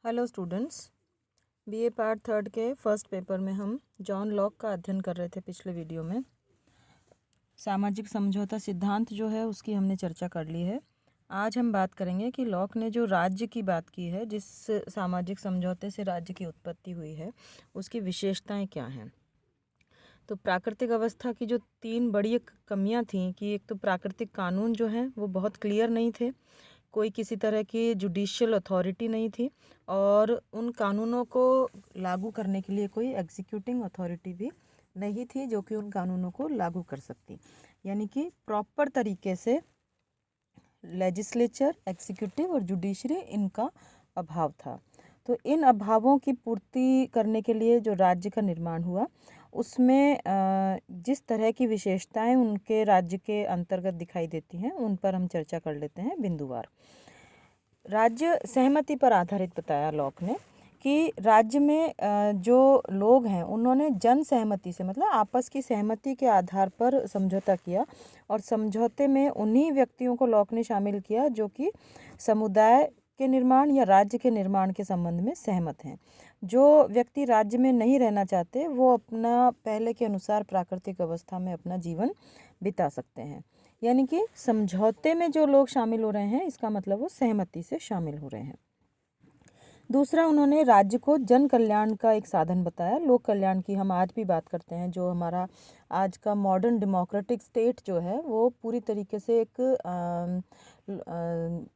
Hello students, BA part third के first paper में हम जॉन लॉक का अध्ययन कर रहे थे। पिछले वीडियो में सामाजिक समझौता सिद्धांत जो है उसकी हमने चर्चा कर ली है। आज हम बात करेंगे कि लॉक ने जो राज्य की बात की है, जिस सामाजिक समझौते से राज्य की उत्पत्ति हुई है, उसकी विशेषताएं क्या हैं। तो प्राकृतिक अवस्था की जो तीन बड़ी कमियां थीं कि एक तो प्राकृतिक कानून जो हैं वो बहुत क्लियर नहीं थे, कोई किसी तरह की जुडिशियल अथॉरिटी नहीं थी और उन कानूनों को लागू करने के लिए कोई एग्जीक्यूटिंग अथॉरिटी भी नहीं थी जो कि उन कानूनों को लागू कर सकती। यानी कि प्रॉपर तरीके से लेजिस्लेचर, एग्जीक्यूटिव और जुडिशरी इनका अभाव था। तो इन अभावों की पूर्ति करने के लिए जो राज्य का निर्माण हुआ उसमें जिस तरह की विशेषताएं उनके राज्य के अंतर्गत दिखाई देती हैं उन पर हम चर्चा कर लेते हैं बिंदुवार। राज्य सहमति पर आधारित बताया लॉक ने कि राज्य में जो लोग हैं उन्होंने जन सहमति से, मतलब आपस की सहमति के आधार पर समझौता किया और समझौते में उन्हीं व्यक्तियों को लॉक ने शामिल किया जो कि समुदाय के निर्माण या राज्य के निर्माण के संबंध में सहमत हैं। जो व्यक्ति राज्य में नहीं रहना चाहते वो अपना पहले के अनुसार प्राकृतिक अवस्था में अपना जीवन बिता सकते हैं। यानी कि समझौते में जो लोग शामिल हो रहे हैं इसका मतलब वो सहमति से शामिल हो रहे हैं। दूसरा, उन्होंने राज्य को जन कल्याण का एक साधन बताया। लोक कल्याण की हम आज भी बात करते हैं। जो हमारा आज का मॉडर्न डेमोक्रेटिक स्टेट जो है वो पूरी तरीके से एक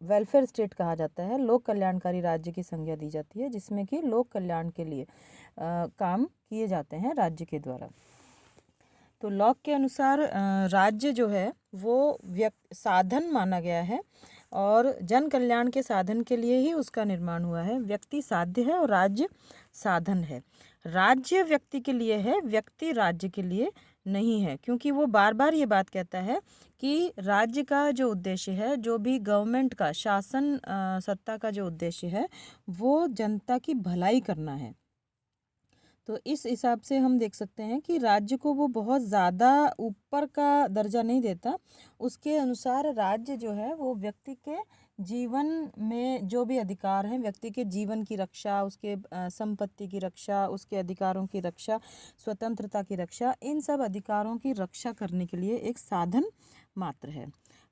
वेलफेयर स्टेट कहा जाता है। लोक कल्याणकारी राज्य की संज्ञा दी जाती है जिसमें कि लोक कल्याण के लिए काम किए जाते हैं राज्य के द्वारा। तो लॉक के अनुसार राज्य जो है वो साधन माना गया है और जन कल्याण के साधन के लिए ही उसका निर्माण हुआ है। व्यक्ति साध्य है और राज्य साधन है। राज्य व्यक्ति के लिए है, व्यक्ति राज्य के लिए नहीं है, क्योंकि वो बार बार ये बात कहता है कि राज्य का जो उद्देश्य है, जो भी गवर्नमेंट का शासन सत्ता का जो उद्देश्य है वो जनता की भलाई करना है। तो इस हिसाब से हम देख सकते हैं कि राज्य को वो बहुत ज़्यादा ऊपर का दर्जा नहीं देता। उसके अनुसार राज्य जो है वो व्यक्ति के जीवन में जो भी अधिकार हैं, व्यक्ति के जीवन की रक्षा, उसके संपत्ति की रक्षा, उसके अधिकारों की रक्षा, स्वतंत्रता की रक्षा, इन सब अधिकारों की रक्षा करने के लिए एक साधन मात्र है।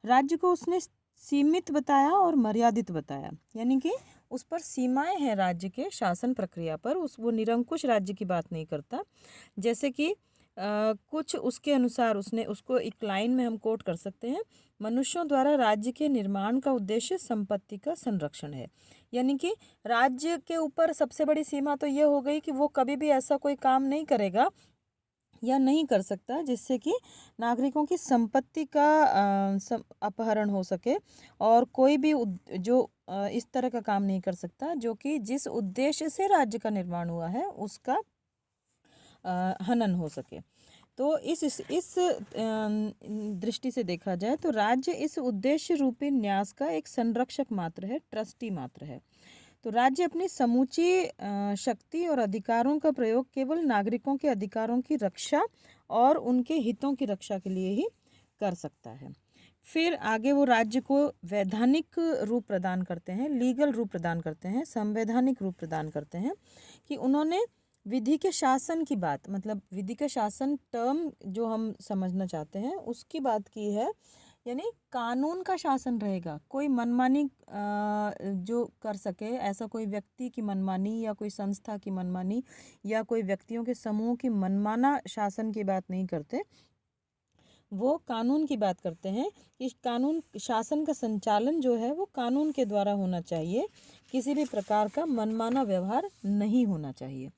राज्य को उसने सीमित बताया और मर्यादित बताया, यानी कि उस पर सीमाएं हैं राज्य के शासन प्रक्रिया पर। वो निरंकुश राज्य की बात नहीं करता। जैसे कि कुछ उसके अनुसार उसने उसको एक लाइन में हम कोट कर सकते हैं, मनुष्यों द्वारा राज्य के निर्माण का उद्देश्य संपत्ति का संरक्षण है। यानी कि राज्य के ऊपर सबसे बड़ी सीमा तो ये हो गई कि वो कभी भी ऐसा कोई काम नहीं करेगा या नहीं कर सकता जिससे कि नागरिकों की संपत्ति का अपहरण हो सके, और कोई भी जो इस तरह का काम नहीं कर सकता जो कि जिस उद्देश्य से राज्य का निर्माण हुआ है उसका हनन हो सके। तो इस दृष्टि से देखा जाए तो राज्य इस उद्देश्य रूपी न्यास का एक संरक्षक मात्र है, ट्रस्टी मात्र है। तो राज्य अपनी समूची शक्ति और अधिकारों का प्रयोग केवल नागरिकों के अधिकारों की रक्षा और उनके हितों की रक्षा के लिए ही कर सकता है। फिर आगे वो राज्य को वैधानिक रूप प्रदान करते हैं, लीगल रूप प्रदान करते हैं, संवैधानिक रूप प्रदान करते हैं कि उन्होंने विधि के शासन की बात, मतलब विधि का शासन टर्म जो हम समझना चाहते हैं उसकी बात की है। यानी कानून का शासन रहेगा, कोई मनमानी जो कर सके, ऐसा कोई व्यक्ति की मनमानी या कोई संस्था की मनमानी या कोई व्यक्तियों के समूह की मनमाना शासन की बात नहीं करते। वो कानून की बात करते हैं कि कानून शासन का संचालन जो है वो कानून के द्वारा होना चाहिए, किसी भी प्रकार का मनमाना व्यवहार नहीं होना चाहिए।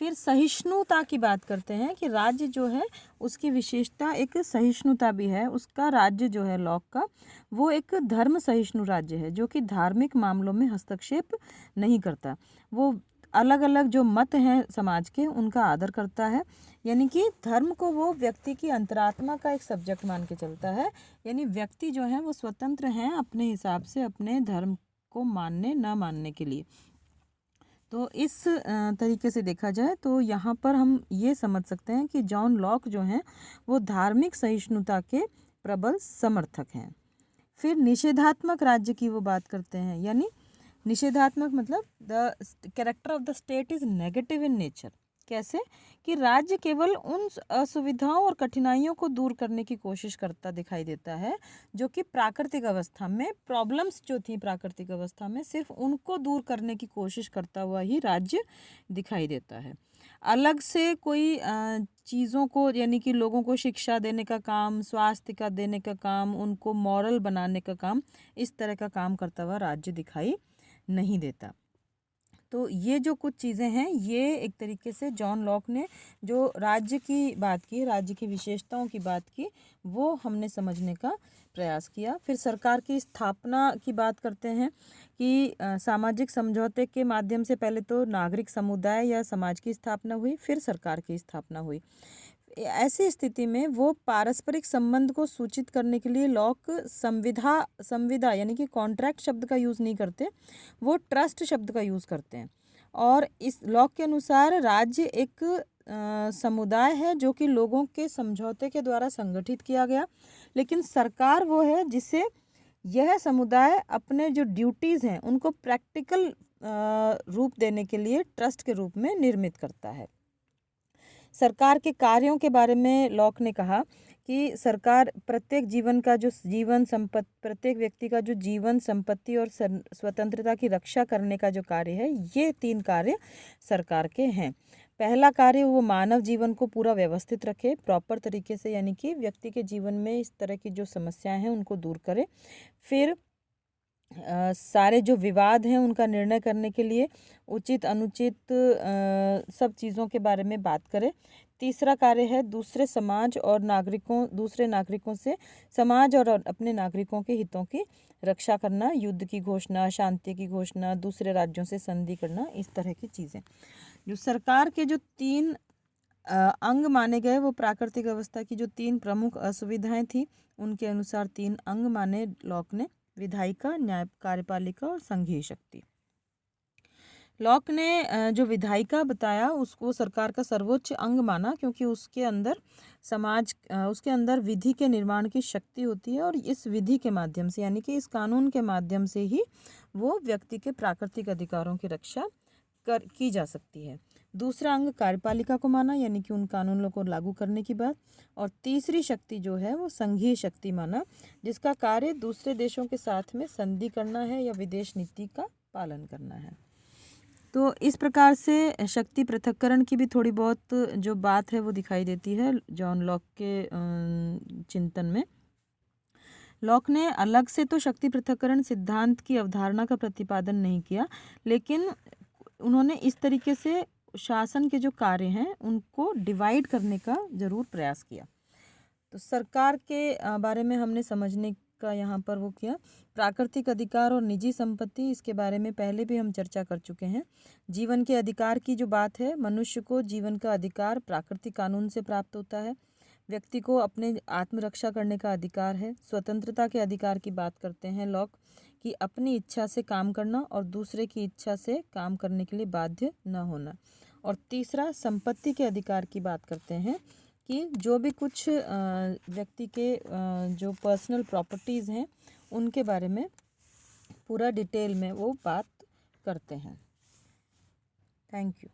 फिर सहिष्णुता की बात करते हैं कि राज्य जो है उसकी विशेषता एक सहिष्णुता भी है। उसका राज्य जो है लॉक का वो एक धर्म सहिष्णु राज्य है जो कि धार्मिक मामलों में हस्तक्षेप नहीं करता। वो अलग अलग जो मत हैं समाज के उनका आदर करता है। यानी कि धर्म को वो व्यक्ति की अंतरात्मा का एक सब्जेक्ट मान के चलता है। यानी व्यक्ति जो है वो स्वतंत्र हैं अपने हिसाब से अपने धर्म को मानने न मानने के लिए। तो इस तरीके से देखा जाए तो यहाँ पर हम ये समझ सकते हैं कि जॉन लॉक जो हैं वो धार्मिक सहिष्णुता के प्रबल समर्थक हैं। फिर निषेधात्मक राज्य की वो बात करते हैं, यानी निषेधात्मक मतलब the character of the state is negative in nature. कैसे? कि राज्य केवल उन असुविधाओं और कठिनाइयों को दूर करने की कोशिश करता दिखाई देता है जो कि प्राकृतिक अवस्था में प्रॉब्लम्स जो थी, प्राकृतिक अवस्था में सिर्फ उनको दूर करने की कोशिश करता हुआ ही राज्य दिखाई देता है। अलग से कोई चीज़ों को, यानी कि लोगों को शिक्षा देने का काम, स्वास्थ्य का देने का काम, उनको मॉरल बनाने का काम, इस तरह का काम करता हुआ राज्य दिखाई नहीं देता। तो ये जो कुछ चीज़ें हैं, ये एक तरीके से जॉन लॉक ने जो राज्य की बात की, राज्य की विशेषताओं की बात की, वो हमने समझने का प्रयास किया। फिर सरकार की स्थापना की बात करते हैं कि सामाजिक समझौते के माध्यम से पहले तो नागरिक समुदाय या समाज की स्थापना हुई, फिर सरकार की स्थापना हुई। ऐसी स्थिति में वो पारस्परिक संबंध को सूचित करने के लिए लॉक संविदा यानी कि कॉन्ट्रैक्ट शब्द का यूज़ नहीं करते, वो ट्रस्ट शब्द का यूज़ करते हैं। और इस लॉक के अनुसार राज्य एक समुदाय है जो कि लोगों के समझौते के द्वारा संगठित किया गया, लेकिन सरकार वो है जिसे यह समुदाय अपने जो ड्यूटीज़ हैं उनको प्रैक्टिकल रूप देने के लिए ट्रस्ट के रूप में निर्मित करता है। सरकार के कार्यों के बारे में लॉक ने कहा कि सरकार प्रत्येक प्रत्येक व्यक्ति का जो जीवन, संपत्ति और स्वतंत्रता की रक्षा करने का जो कार्य है, ये 3 कार्य सरकार के हैं। पहला कार्य वो मानव जीवन को पूरा व्यवस्थित रखे प्रॉपर तरीके से, यानी कि व्यक्ति के जीवन में इस तरह की जो समस्याएं हैं उनको दूर करे। फिर सारे जो विवाद हैं उनका निर्णय करने के लिए उचित अनुचित सब चीज़ों के बारे में बात करें। तीसरा कार्य है दूसरे नागरिकों से समाज और अपने नागरिकों के हितों की रक्षा करना, युद्ध की घोषणा, शांति की घोषणा, दूसरे राज्यों से संधि करना, इस तरह की चीज़ें। जो सरकार के जो 3 अंग माने गए, वो प्राकृतिक अवस्था की जो 3 प्रमुख असुविधाएं थी उनके अनुसार 3 अंग माने लॉक ने: विधायिका, न्याय कार्यपालिका और संघीय शक्ति। लॉक ने जो विधायिका बताया उसको सरकार का सर्वोच्च अंग माना, क्योंकि उसके अंदर विधि के निर्माण की शक्ति होती है और इस विधि के माध्यम से, यानी कि इस कानून के माध्यम से ही वो व्यक्ति के प्राकृतिक अधिकारों की रक्षा की जा सकती है। दूसरा अंग कार्यपालिका को माना, यानी कि उन कानूनों को लागू करने की बात। और तीसरी शक्ति जो है वो संघीय शक्ति माना, जिसका कार्य दूसरे देशों के साथ में संधि करना है या विदेश नीति का पालन करना है। तो इस प्रकार से शक्ति पृथक्करण की भी थोड़ी बहुत जो बात है वो दिखाई देती है जॉन लॉक के चिंतन में। लॉक ने अलग से तो शक्ति पृथक्करण सिद्धांत की अवधारणा का प्रतिपादन नहीं किया, लेकिन उन्होंने इस तरीके से शासन के जो कार्य हैं उनको डिवाइड करने का ज़रूर प्रयास किया। तो सरकार के बारे में हमने समझने का यहाँ पर वो किया। प्राकृतिक अधिकार और निजी संपत्ति, इसके बारे में पहले भी हम चर्चा कर चुके हैं। जीवन के अधिकार की जो बात है, मनुष्य को जीवन का अधिकार प्राकृतिक कानून से प्राप्त होता है। व्यक्ति को अपने आत्मरक्षा करने का अधिकार है। स्वतंत्रता के अधिकार की बात करते हैं लॉक, कि अपनी इच्छा से काम करना और दूसरे की इच्छा से काम करने के लिए बाध्य न होना। और तीसरा संपत्ति के अधिकार की बात करते हैं कि जो भी कुछ व्यक्ति के जो पर्सनल प्रॉपर्टीज़ हैं उनके बारे में पूरा डिटेल में वो बात करते हैं। Thank you.